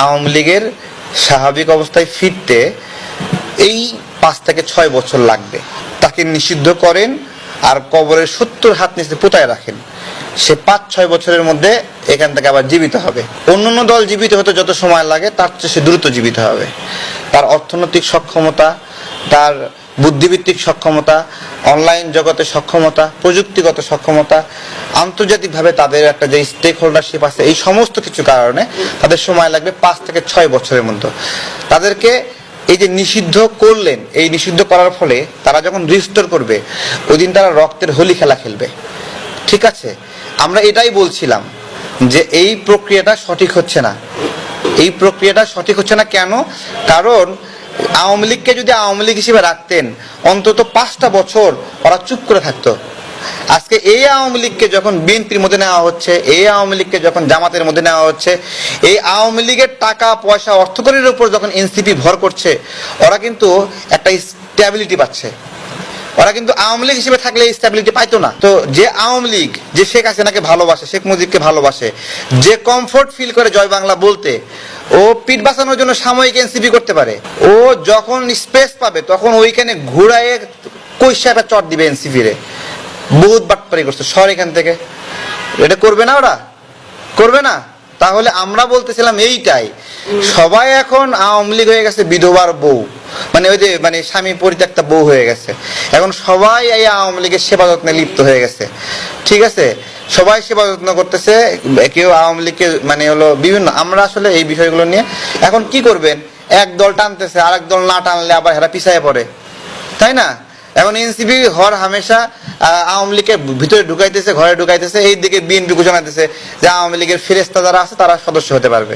আওয়ামী লীগের স্বাভাবিক অবস্থায় ফিরতে এই 5 থেকে 6 বছর লাগবে। তাকে নিষিদ্ধ করেন আর কবরের 70 হাত নিচে পুঁতায় রাখেন, সে 5-6 বছরের মধ্যে এখান থেকে আবার জীবিত হবে। অন্যান্য দল জীবিত হতে যত সময় লাগে তার চেয়ে সে দ্রুত জীবিত হবে। তার অর্থনৈতিক সক্ষমতা, তার বুদ্ধিভিত্তিক সক্ষমতা, অনলাইন জগতের সক্ষমতা, প্রযুক্তিগত সক্ষমতা, আন্তর্জাতিকভাবে তাদের একটা যে স্টেক হোল্ডারশিপ আছে, এই সমস্ত কিছু কারণে তাদের সময় লাগবে 5 থেকে 6 বছরের মধ্যে। তাদেরকে এই যে নিষিদ্ধ করলেন, এই নিষিদ্ধ করার ফলে তারা যখন রিস্টোর করবে ওই দিন তারা রক্তের হোলি খেলা খেলবে। ঠিক আছে, আমরা এটাই বলছিলাম যে এই প্রক্রিয়াটা সঠিক হচ্ছে না। এই প্রক্রিয়াটা সঠিক হচ্ছে না কেন? কারণ আওয়ামী লীগকে যদি আওয়ামী লীগ হিসেবে রাখতেন অন্তত 5টা বছর ওরা চুপ করে থাকতো। আজকে এই আওয়ামী লীগকে যখন বিএনপির মধ্যে নেওয়া হচ্ছে, এই আওয়ামী লীগকে যখন জামাতের মধ্যে নেওয়া হচ্ছে, এই আওয়ামী লীগের টাকা পয়সা অর্থকরীর উপর যখন এনসিপি ভর করছে, ওরা কিন্তু একটা স্ট্যাবিলিটি পাচ্ছে। ওরা কিন্তু আওয়ামী লীগ হিসেবে থাকলে স্ট্যাবিলিটি পাইতো না। তো যে আওয়ামী লীগ যে শেখ হাসিনাকে ভালোবাসে, শেখ মুজিবকে ভালোবাসে, যে কমফোর্ট ফিল করে জয় বাংলা বলতে, ও পিঠ বাঁচানোর জন্য সাময়িক এনসিপি করতে পারে। ও যখন স্পেস পাবে তখন ওইখানে ঘুরায়ে কইসাটা চট দিবে এনসিপি রে। বহুত বাটপারি করছে, সর এখান থেকে। এটা করবে না, ওরা করবে না। তাহলে আমরা বলতেছিলাম এইটাই, সবাই এখন আওয়ামী লীগ হয়ে গেছে বিধবার বউ, মানে ওই যে মানে স্বামী পরিত্যক্তা বউ হয়ে গেছে। এখন সবাই এই আওয়ামী লীগের সেবা যত্নে লিপ্ত হয়ে গেছে। ঠিক আছে, সবাই সেবা যত্ন করতেছে, কেউ আওয়ামী লীগকে মানে হলো বিভিন্ন। আমরা আসলে এই বিষয়গুলো নিয়ে এখন কি করবেন, এক দল টানতেছে, আরেক দল না টানলে আবার হেরা পিছায় পড়ে, তাই না? এখন এনসিপি হর হামেশা আওয়ামী লীগের ভিতরে ঢুকাইতেছে, ঘরে ঢুকাইতেছে। এই দিকে বিএনপি ঘোষণা দিতেছে যে আওয়ামী লীগের ফেরেস্তা যারা আছে তারা সদস্য হতে পারবে।